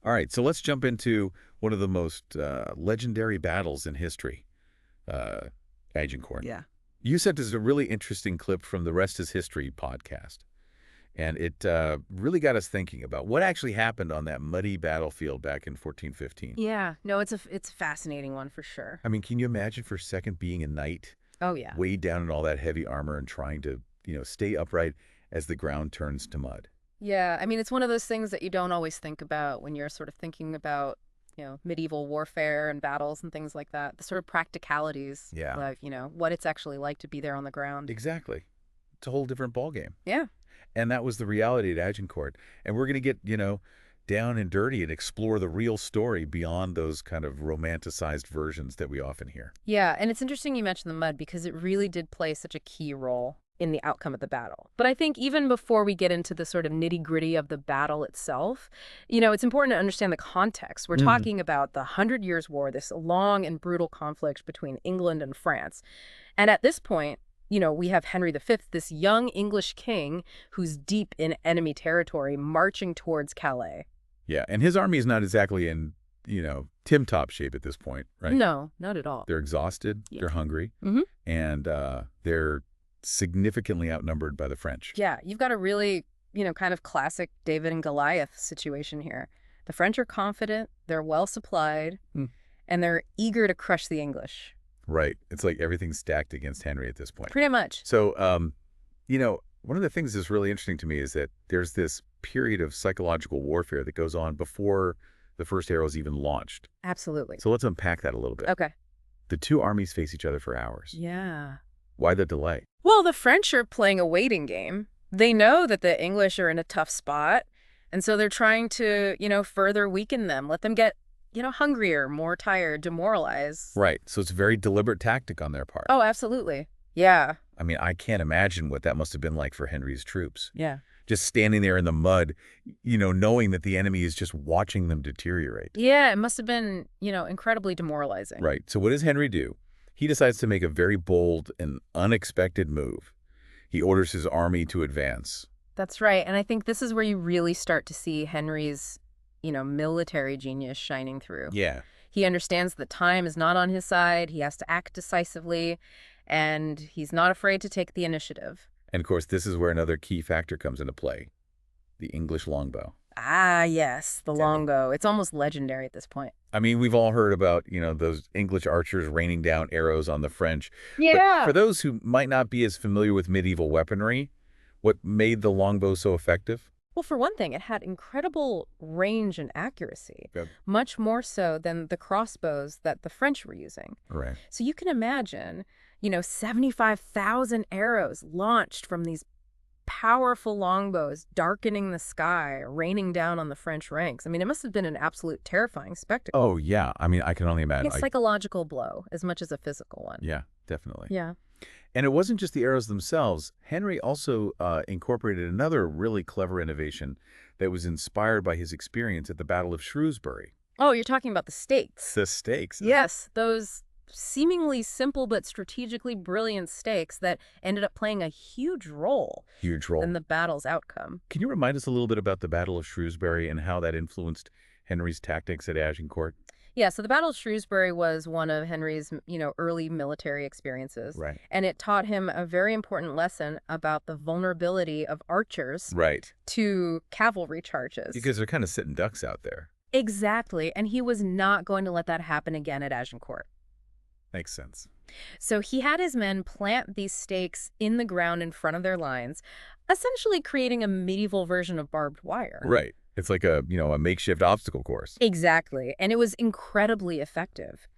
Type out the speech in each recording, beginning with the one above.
All right, so let's jump into one of the most legendary battles in history, uh, Agincourt. Yeah. You sent us a really interesting clip from the Rest is History podcast, and it really got us thinking about what actually happened on that muddy battlefield back in 1415. Yeah. No, it's a fascinating one for sure. I mean, can you imagine for a second being a knight, Oh, yeah. weighed down in all that heavy armor and trying to, stay upright as the ground turns to mud? Yeah. I mean, it's one of those things that you don't always think about when you're sort of thinking about, medieval warfare and battles and things like that. The sort of practicalities Yeah, of, what it's actually like to be there on the ground. exactly. It's a whole different ballgame. Yeah. And that was the reality at Agincourt. And we're going to get, down and dirty and explore the real story beyond those kind of romanticized versions that we often hear. Yeah. And it's interesting you mentioned the mud because it really did play such a key role in the outcome of the battle. But I think even before we get into the sort of nitty-gritty of the battle itself, it's important to understand the context. We're talking about the Hundred Years' War, this long and brutal conflict between England and France. And at this point, we have Henry V, this young English king who's deep in enemy territory marching towards Calais. Yeah, and his army is not exactly in, tip-top shape at this point, right? No, not at all. They're exhausted, Yeah. they're hungry, Hmm. and they're significantly outnumbered by the French. Yeah, you've got a really, kind of classic David and Goliath situation here. The French are confident, they're well supplied, Hmm. and they're eager to crush the English. Right. It's like everything's stacked against Henry at this point. Pretty much. So, one of the things that's really interesting to me is that there's this period of psychological warfare that goes on before the first arrows even launched. Absolutely. So let's unpack that a little bit. Okay. The two armies face each other for hours. Yeah. Why the delay? Well, the French are playing a waiting game. They know that the English are in a tough spot, and so they're trying to, further weaken them, let them get, hungrier, more tired, demoralized. Right. So it's a very deliberate tactic on their part. Oh, absolutely. Yeah. I mean, I can't imagine what that must have been like for Henry's troops. Yeah. Just standing there in the mud, knowing that the enemy is just watching them deteriorate. Yeah, it must have been, incredibly demoralizing. Right. So what does Henry do? He decides to make a very bold and unexpected move. He orders his army to advance. That's right. And I think this is where you really start to see Henry's, military genius shining through. Yeah. He understands that time is not on his side. He has to act decisively, and he's not afraid to take the initiative. And of course, this is where another key factor comes into play. The English longbow. Ah, yes, the longbow. It's almost legendary at this point. I mean, we've all heard about, those English archers raining down arrows on the French. Yeah. But for those who might not be as familiar with medieval weaponry, what made the longbow so effective? Well, for one thing, it had incredible range and accuracy, Yep. much more so than the crossbows that the French were using. Right. So you can imagine, 75,000 arrows launched from these powerful longbows, darkening the sky, raining down on the French ranks. I mean, it must have been an absolute terrifying spectacle. Oh, yeah. I mean, I can only imagine. A psychological blow as much as a physical one. Yeah, definitely. Yeah. And it wasn't just the arrows themselves. Henry also incorporated another really clever innovation that was inspired by his experience at the Battle of Shrewsbury. Oh, you're talking about the stakes. The stakes. Yes, those seemingly simple but strategically brilliant stakes that ended up playing a huge role Huge role. in the battle's outcome. Can you remind us a little bit about the Battle of Shrewsbury and how that influenced Henry's tactics at Agincourt? Yeah, so the Battle of Shrewsbury was one of Henry's, early military experiences. Right. And it taught him a very important lesson about the vulnerability of archers Right. to cavalry charges. Because they're kind of sitting ducks out there. Exactly. And he was not going to let that happen again at Agincourt. Makes sense. So he had his men plant these stakes in the ground in front of their lines, essentially creating a medieval version of barbed wire. Right. It's like a makeshift obstacle course. Exactly. And it was incredibly effective.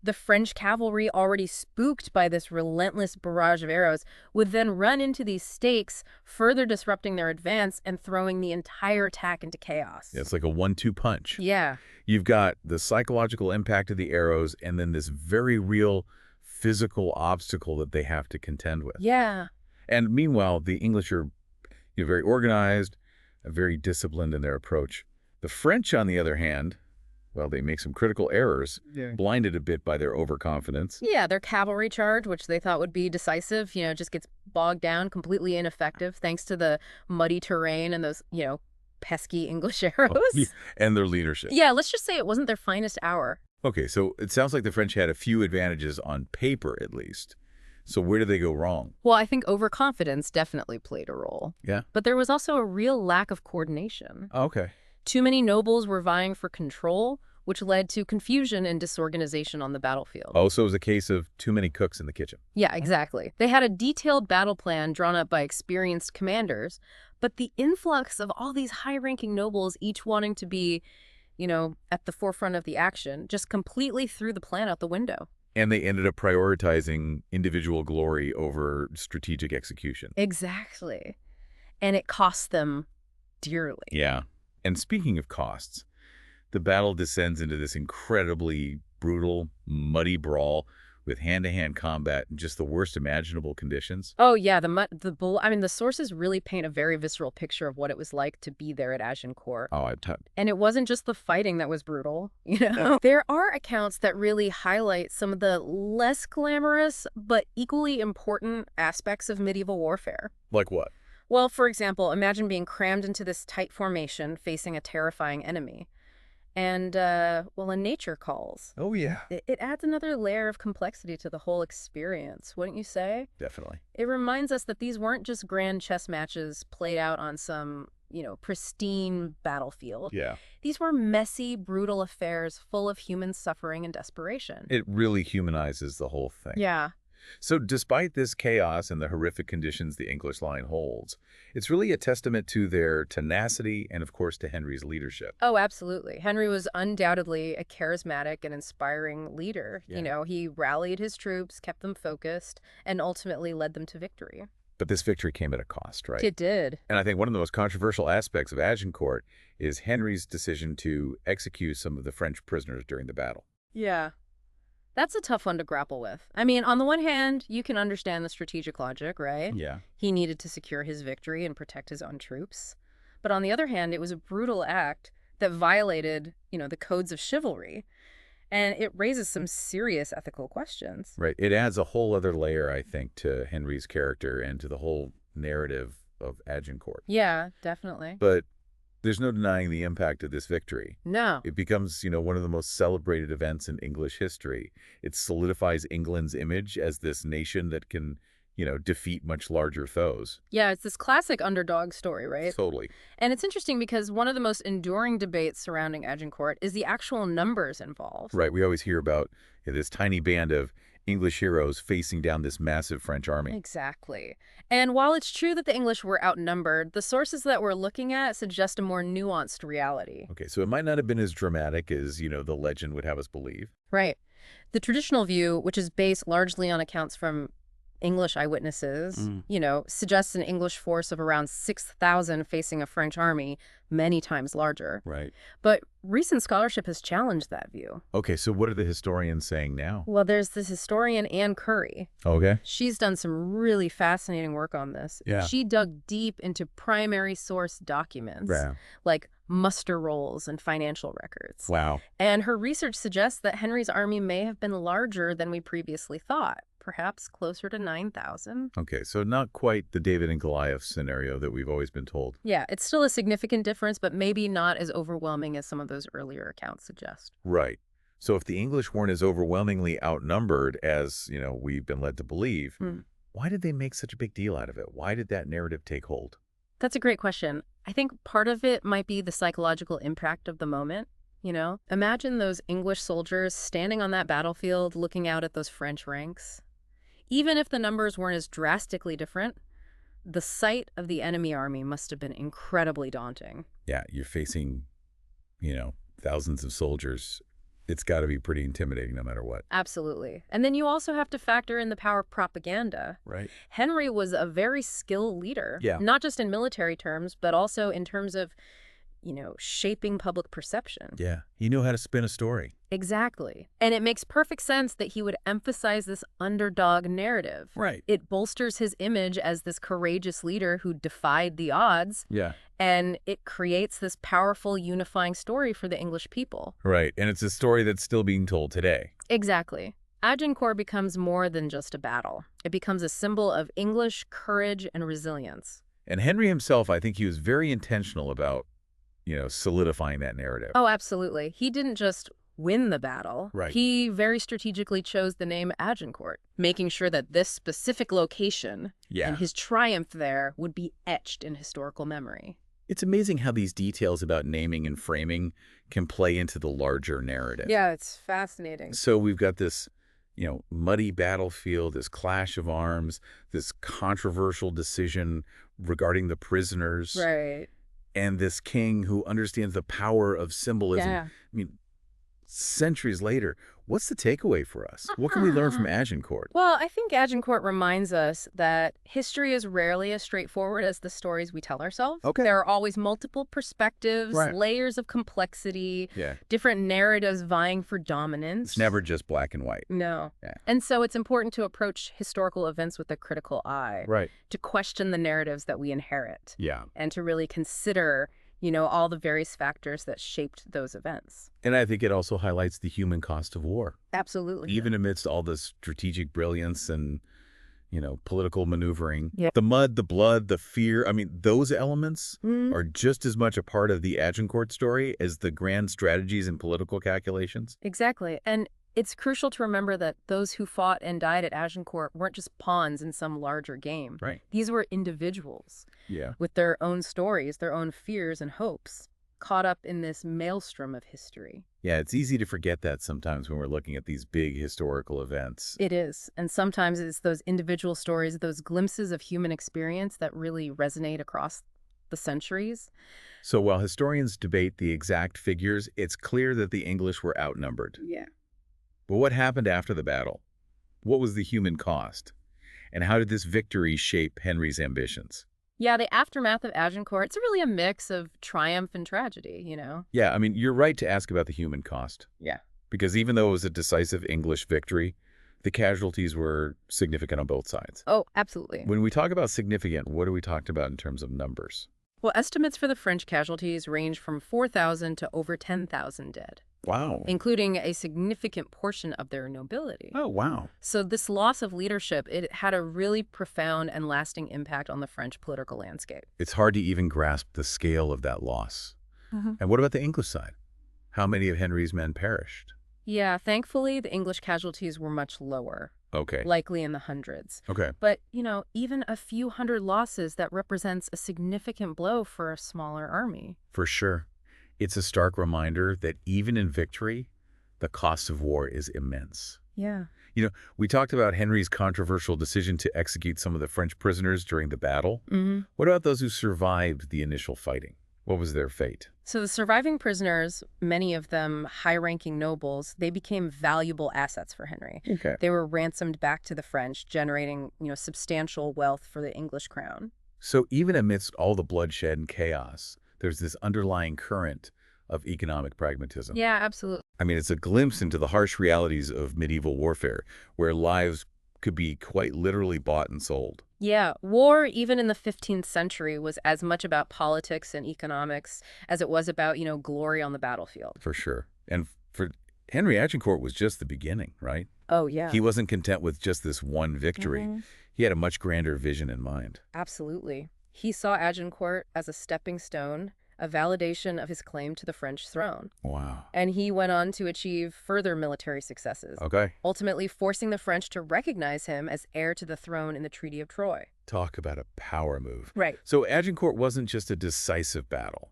The French cavalry, already spooked by this relentless barrage of arrows, would then run into these stakes, further disrupting their advance and throwing the entire attack into chaos. It's like a 1-2 punch. Yeah. You've got the psychological impact of the arrows and then this very real physical obstacle that they have to contend with. Yeah. And meanwhile, the English are very organized, very disciplined in their approach. The French, on the other hand, well, they make some critical errors, blinded a bit by their overconfidence. Yeah, their cavalry charge, which they thought would be decisive, just gets bogged down, completely ineffective, thanks to the muddy terrain and those, pesky English Oh, yeah. arrows. And their leadership. Yeah, let's just say it wasn't their finest hour. Okay, so it sounds like the French had a few advantages on paper, at least. So where did they go wrong? Well, I think overconfidence definitely played a role. Yeah. But there was also a real lack of coordination. Oh, okay. Too many nobles were vying for control, which led to confusion and disorganization on the battlefield. Oh, so it was a case of too many cooks in the kitchen. Yeah, exactly. They had a detailed battle plan drawn up by experienced commanders, but the influx of all these high-ranking nobles, each wanting to be, at the forefront of the action, just completely threw the plan out the window. And they ended up prioritizing individual glory over strategic execution. Exactly. And it cost them dearly. Yeah. And speaking of costs, the battle descends into this incredibly brutal, muddy brawl with hand-to-hand combat in just the worst imaginable conditions. Oh, yeah, the sources really paint a very visceral picture of what it was like to be there at Agincourt. Oh, And it wasn't just the fighting that was brutal. There are accounts that really highlight some of the less glamorous but equally important aspects of medieval warfare. like what? Well, for example, imagine being crammed into this tight formation facing a terrifying enemy. And, when nature calls. Oh, yeah. It adds another layer of complexity to the whole experience, wouldn't you say? Definitely. It reminds us that these weren't just grand chess matches played out on some, pristine battlefield. Yeah. These were messy, brutal affairs full of human suffering and desperation. It really humanizes the whole thing. Yeah. So despite this chaos and the horrific conditions the English line holds, it's really a testament to their tenacity and, of course, to Henry's leadership. Oh, absolutely. Henry was undoubtedly a charismatic and inspiring leader. Yeah. He rallied his troops, kept them focused, and ultimately led them to victory. But this victory came at a cost, right? It did. And I think one of the most controversial aspects of Agincourt is Henry's decision to execute some of the French prisoners during the battle. Yeah. That's a tough one to grapple with. I mean, on the one hand, you can understand the strategic logic, right? Yeah. He needed to secure his victory and protect his own troops. But on the other hand, it was a brutal act that violated, the codes of chivalry. And it raises some serious ethical questions. Right. It adds a whole other layer, I think, to Henry's character and to the whole narrative of Agincourt. Yeah, definitely. But there's no denying the impact of this victory. No. It becomes, one of the most celebrated events in English history. It solidifies England's image as this nation that can, defeat much larger foes. Yeah, it's this classic underdog story, right? Totally. And it's interesting because one of the most enduring debates surrounding Agincourt is the actual numbers involved. Right. We always hear about this tiny band of English heroes facing down this massive French army. Exactly. And while it's true that the English were outnumbered, the sources that we're looking at suggest a more nuanced reality. Okay, so it might not have been as dramatic as, the legend would have us believe. Right. The traditional view, which is based largely on accounts from English eyewitnesses, suggests an English force of around 6,000 facing a French army, many times larger. Right. But recent scholarship has challenged that view. Okay, so what are the historians saying now? Well, there's this historian, Anne Curry. Okay. She's done some really fascinating work on this. Yeah. She dug deep into primary source documents, like muster rolls and financial records. Wow. And her research suggests that Henry's army may have been larger than we previously thought, perhaps closer to 9,000. Okay, so not quite the David and Goliath scenario that we've always been told. Yeah, it's still a significant difference, but maybe not as overwhelming as some of those earlier accounts suggest. Right. So if the English weren't as overwhelmingly outnumbered as, we've been led to believe, why did they make such a big deal out of it? Why did that narrative take hold? That's a great question. I think part of it might be the psychological impact of the moment. Imagine those English soldiers standing on that battlefield looking out at those French ranks. Even if the numbers weren't as drastically different, the sight of the enemy army must have been incredibly daunting. Yeah, you're facing, thousands of soldiers. It's got to be pretty intimidating no matter what. Absolutely. And then you also have to factor in the power of propaganda. Right. Henry was a very skilled leader, Yeah. Not just in military terms, but also in terms of, shaping public perception. Yeah, he knew how to spin a story. Exactly. And it makes perfect sense that he would emphasize this underdog narrative. Right. It bolsters his image as this courageous leader who defied the odds. Yeah. And it creates this powerful unifying story for the English people. Right, and it's a story that's still being told today. Exactly. Agincourt becomes more than just a battle. It becomes a symbol of English courage and resilience. And Henry himself, I think he was very intentional about solidifying that narrative. Oh, absolutely. He didn't just win the battle. Right. He very strategically chose the name Agincourt, making sure that this specific location and his triumph there would be etched in historical memory. It's amazing how these details about naming and framing can play into the larger narrative. Yeah, it's fascinating. So we've got this, muddy battlefield, this clash of arms, this controversial decision regarding the prisoners. Right. And this king who understands the power of symbolism. Yeah. I mean, centuries later, what's the takeaway for us? What can we learn from Agincourt? Well, I think Agincourt reminds us that history is rarely as straightforward as the stories we tell ourselves. Okay. There are always multiple perspectives, Right. layers of complexity, different narratives vying for dominance. It's never just black and white. No. Yeah. And so it's important to approach historical events with a critical eye. Right. To question the narratives that we inherit. Yeah. And to really consider all the various factors that shaped those events. And I think it also highlights the human cost of war. Absolutely. Even amidst all the strategic brilliance and, political maneuvering. Yeah. The mud, the blood, the fear, those elements are just as much a part of the Agincourt story as the grand strategies and political calculations. Exactly. And it's crucial to remember that those who fought and died at Agincourt weren't just pawns in some larger game. Right. These were individuals. Yeah. With their own stories, their own fears and hopes, caught up in this maelstrom of history. Yeah, it's easy to forget that sometimes when we're looking at these big historical events. It is. And sometimes it's those individual stories, those glimpses of human experience that really resonate across the centuries. So while historians debate the exact figures, it's clear that the English were outnumbered. Yeah. But what happened after the battle? What was the human cost? And how did this victory shape Henry's ambitions? Yeah, the aftermath of Agincourt, it's really a mix of triumph and tragedy, Yeah, you're right to ask about the human cost. Yeah. Because even though it was a decisive English victory, the casualties were significant on both sides. Oh, absolutely. When we talk about significant, what are we talking about in terms of numbers? Well, estimates for the French casualties range from 4,000 to over 10,000 dead. Wow. Including a significant portion of their nobility. Oh, wow. So this loss of leadership, it had a really profound and lasting impact on the French political landscape. It's hard to even grasp the scale of that loss. And what about the English side? How many of Henry's men perished? Yeah, thankfully, the English casualties were much lower. Okay. Likely in the hundreds. Okay. But, even a few hundred losses, that represents a significant blow for a smaller army. For sure. It's a stark reminder that even in victory, the cost of war is immense. Yeah. We talked about Henry's controversial decision to execute some of the French prisoners during the battle. What about those who survived the initial fighting? What was their fate? So the surviving prisoners, many of them high-ranking nobles, they became valuable assets for Henry. Okay. They were ransomed back to the French, generating, substantial wealth for the English crown. So even amidst all the bloodshed and chaos, there's this underlying current of economic pragmatism. Yeah, absolutely. It's a glimpse into the harsh realities of medieval warfare, where lives could be quite literally bought and sold. Yeah, war, even in the 15th century, was as much about politics and economics as it was about, glory on the battlefield. For sure. And for Henry, Agincourt was just the beginning, right? Oh, yeah. He wasn't content with just this one victory. He had a much grander vision in mind. Absolutely. He saw Agincourt as a stepping stone, a validation of his claim to the French throne. Wow. And he went on to achieve further military successes, Okay. ultimately forcing the French to recognize him as heir to the throne in the Treaty of Troy. Talk about a power move. Right. So Agincourt wasn't just a decisive battle.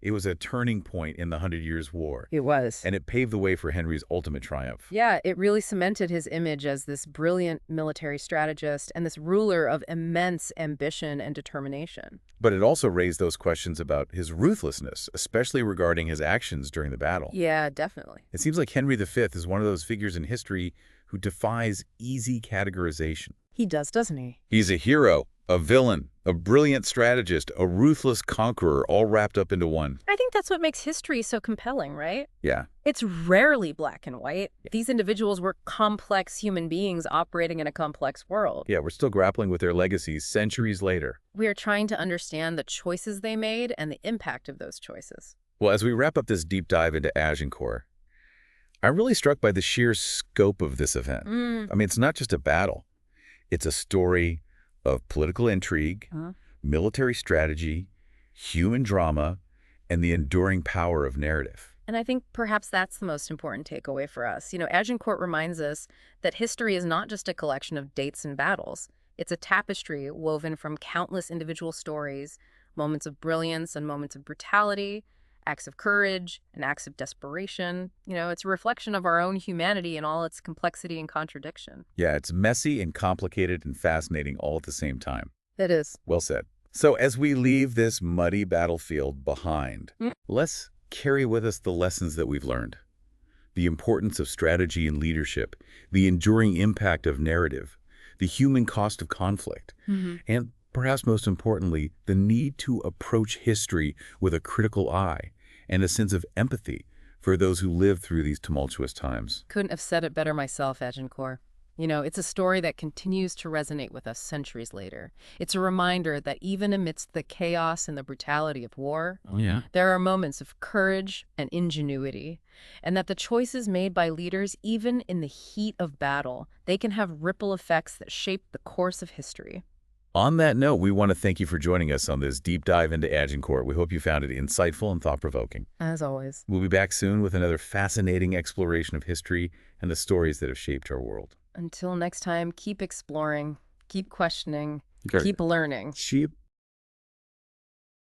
It was a turning point in the 100 Years' War. It was. And it paved the way for Henry's ultimate triumph. Yeah, it really cemented his image as this brilliant military strategist and this ruler of immense ambition and determination. But it also raised those questions about his ruthlessness, especially regarding his actions during the battle. Yeah, definitely. It seems like Henry V is one of those figures in history who defies easy categorization. He does, doesn't he? He's a hero, a villain, a brilliant strategist, a ruthless conqueror, all wrapped up into one. I think that's what makes history so compelling, right? Yeah. It's rarely black and white. These individuals were complex human beings operating in a complex world. Yeah, we're still grappling with their legacies centuries later. We are trying to understand the choices they made and the impact of those choices. Well, as we wrap up this deep dive into Agincourt, I'm really struck by the sheer scope of this event. It's not just a battle. It's a story of political intrigue, military strategy, human drama, and the enduring power of narrative. And I think perhaps that's the most important takeaway for us. Agincourt reminds us that history is not just a collection of dates and battles. It's a tapestry woven from countless individual stories, moments of brilliance and moments of brutality, acts of courage and acts of desperation. It's a reflection of our own humanity in all its complexity and contradiction. Yeah, it's messy and complicated and fascinating all at the same time. It is. Well said. So as we leave this muddy battlefield behind, let's carry with us the lessons that we've learned. The importance of strategy and leadership, the enduring impact of narrative, the human cost of conflict, and perhaps most importantly, the need to approach history with a critical eye and a sense of empathy for those who live through these tumultuous times. Couldn't have said it better myself, Agincourt. It's a story that continues to resonate with us centuries later. It's a reminder that even amidst the chaos and the brutality of war, there are moments of courage and ingenuity, and that the choices made by leaders, even in the heat of battle, they can have ripple effects that shape the course of history. On that note, we want to thank you for joining us on this deep dive into Agincourt. We hope you found it insightful and thought-provoking. As always. We'll be back soon with another fascinating exploration of history and the stories that have shaped our world. Until next time, keep exploring, keep questioning, keep learning. Sheep.